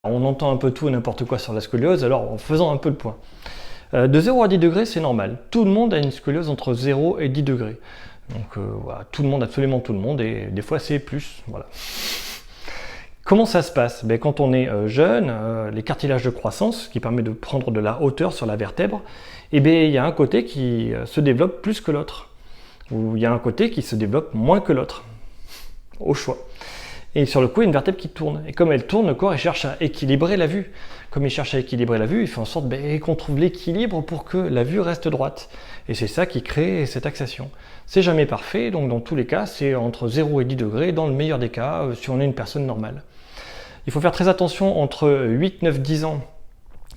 On entend un peu tout et n'importe quoi sur la scoliose, alors en faisant un peu le point. De 0 à 10 degrés, c'est normal. Tout le monde a une scoliose entre 0 et 10 degrés. Donc voilà, tout le monde, absolument tout le monde, et des fois c'est plus. Voilà. Comment ça se passe? Quand on est jeune, les cartilages de croissance, qui permet de prendre de la hauteur sur la vertèbre, il y a un côté qui se développe plus que l'autre. Ou il y a un côté qui se développe moins que l'autre. Au choix. Et sur le coup, il y a une vertèbre qui tourne. Et comme elle tourne, le corps il cherche à équilibrer la vue. Comme il cherche à équilibrer la vue, il fait en sorte qu'on trouve l'équilibre pour que la vue reste droite. Et c'est ça qui crée cette axation. C'est jamais parfait, donc dans tous les cas, c'est entre 0 et 10 degrés, dans le meilleur des cas, si on est une personne normale. Il faut faire très attention entre 8, 9, 10 ans,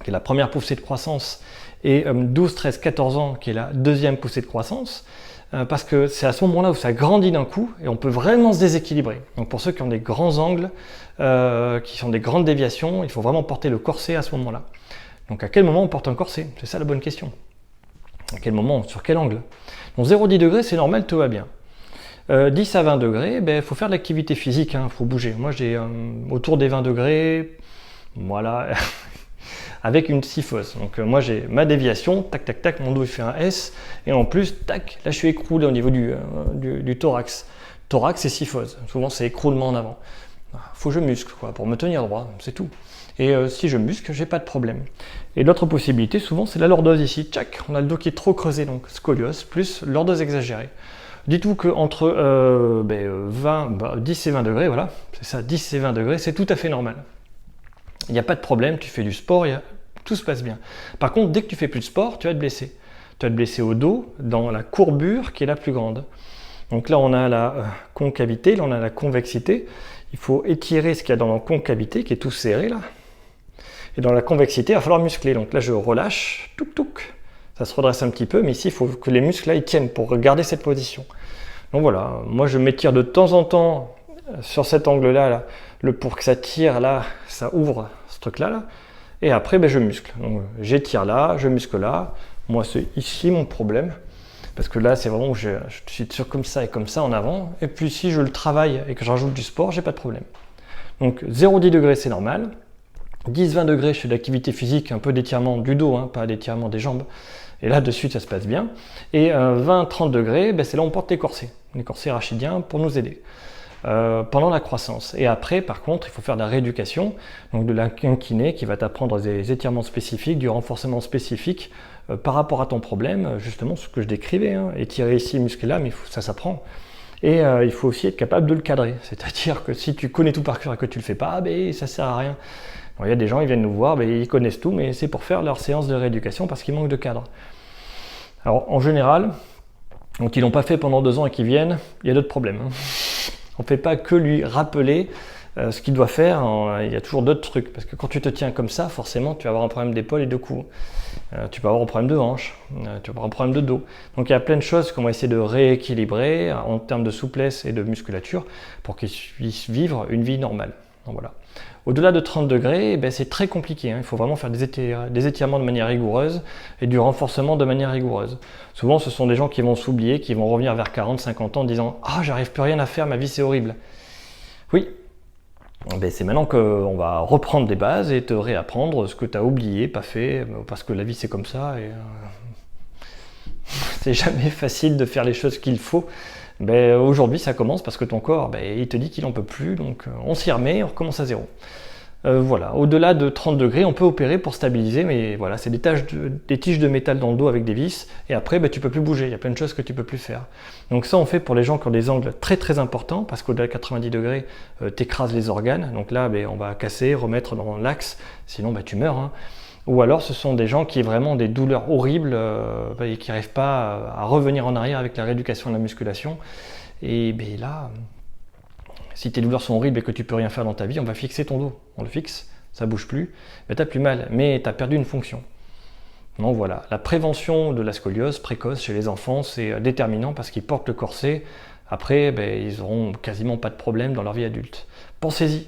qui est la première poussée de croissance, et 12, 13, 14 ans, qui est la deuxième poussée de croissance, parce que c'est à ce moment-là où ça grandit d'un coup et on peut vraiment se déséquilibrer. Donc pour ceux qui ont des grands angles, qui sont des grandes déviations, il faut vraiment porter le corset à ce moment-là. Donc à quel moment on porte un corset? C'est ça la bonne question. À quel moment? Sur quel angle? Donc 0-10 degrés, c'est normal, tout va bien. 10 à 20 degrés, il faut faire de l'activité physique, il faut bouger. Moi j'ai autour des 20 degrés, voilà, avec une kyphose. Donc moi j'ai ma déviation, tac tac tac, mon dos il fait un S, et en plus, tac, là je suis écroulé au niveau du thorax. Thorax et kyphose, souvent c'est écroulement en avant. Faut que je muscle quoi, pour me tenir droit, c'est tout. Et si je muscle, j'ai pas de problème. Et l'autre possibilité, souvent, c'est la lordose ici. Tchac, on a le dos qui est trop creusé, donc scoliose, plus lordose exagérée. Dites-vous qu'entre 10 et 20 degrés, voilà, c'est ça, 10 et 20 degrés, c'est tout à fait normal. Il n'y a pas de problème, tu fais du sport, tout se passe bien. Par contre, dès que tu fais plus de sport, tu vas te blesser. Tu vas te blesser au dos, dans la courbure qui est la plus grande. Donc là, on a la concavité, là, on a la convexité. Il faut étirer ce qu'il y a dans la concavité, qui est tout serré, là. Et dans la convexité, il va falloir muscler. Donc là, je relâche, touc touc. Ça se redresse un petit peu, mais ici, il faut que les muscles là, ils tiennent pour garder cette position. Donc voilà, moi je m'étire de temps en temps sur cet angle-là, pour que ça tire là, ça ouvre ce truc-là. Là. Et après, je muscle. Donc j'étire là, je muscle là. Moi, c'est ici mon problème. Parce que là, c'est vraiment où je suis comme ça et comme ça en avant. Et puis si je le travaille et que je rajoute du sport, j'ai pas de problème. Donc 0-10 degrés, c'est normal. 10-20 degrés, je fais de l'activité physique, un peu d'étirement du dos, pas d'étirement des jambes. Et là, de suite, ça se passe bien. Et 20-30 degrés, c'est là où on porte les corsets rachidiens pour nous aider pendant la croissance. Et après, par contre, il faut faire de la rééducation, donc de la kiné qui va t'apprendre des étirements spécifiques, du renforcement spécifique par rapport à ton problème, justement ce que je décrivais. Étirer ici, muscler là, mais ça s'apprend. Et il faut aussi être capable de le cadrer. C'est-à-dire que si tu connais tout par cœur et que tu ne le fais pas, ça ne sert à rien. Bon, il y a des gens, ils viennent nous voir, ils connaissent tout, mais c'est pour faire leur séance de rééducation parce qu'il manque de cadre. Alors, en général, quand ils l'ont pas fait pendant 2 ans et qu'ils viennent, il y a d'autres problèmes. On ne fait pas que lui rappeler ce qu'il doit faire, il y a toujours d'autres trucs. Parce que quand tu te tiens comme ça, forcément, tu vas avoir un problème d'épaule et de cou. Tu peux avoir un problème de hanche, tu vas avoir un problème de dos. Donc il y a plein de choses qu'on va essayer de rééquilibrer en termes de souplesse et de musculature pour qu'ils puissent vivre une vie normale. Donc, voilà. Au-delà de 30 degrés, c'est très compliqué. Il faut vraiment faire des étirements de manière rigoureuse et du renforcement de manière rigoureuse. Souvent, ce sont des gens qui vont s'oublier, qui vont revenir vers 40-50 ans en disant « Ah, j'arrive plus rien à faire, ma vie c'est horrible ». Oui, c'est maintenant qu'on va reprendre des bases et te réapprendre ce que tu as oublié, pas fait, parce que la vie c'est comme ça. Et c'est jamais facile de faire les choses qu'il faut. Aujourd'hui ça commence parce que ton corps il te dit qu'il n'en peut plus, donc on s'y remet, on recommence à zéro. Voilà, au-delà de 30 degrés, on peut opérer pour stabiliser, mais voilà, c'est des tiges de métal dans le dos avec des vis, et après tu peux plus bouger, il y a plein de choses que tu peux plus faire. Donc ça on fait pour les gens qui ont des angles très très importants, parce qu'au-delà de 90 degrés, t'écrases les organes, donc là on va casser, remettre dans l'axe, sinon tu meurs. Ou alors ce sont des gens qui ont vraiment des douleurs horribles et qui n'arrivent pas à revenir en arrière avec la rééducation de la musculation. Et là, si tes douleurs sont horribles et que tu peux rien faire dans ta vie, on va fixer ton dos. On le fixe, ça bouge plus, tu n'as plus mal, mais tu as perdu une fonction. Donc voilà, la prévention de la scoliose précoce chez les enfants, c'est déterminant parce qu'ils portent le corset. Après, ils n'auront quasiment pas de problème dans leur vie adulte. Pensez-y.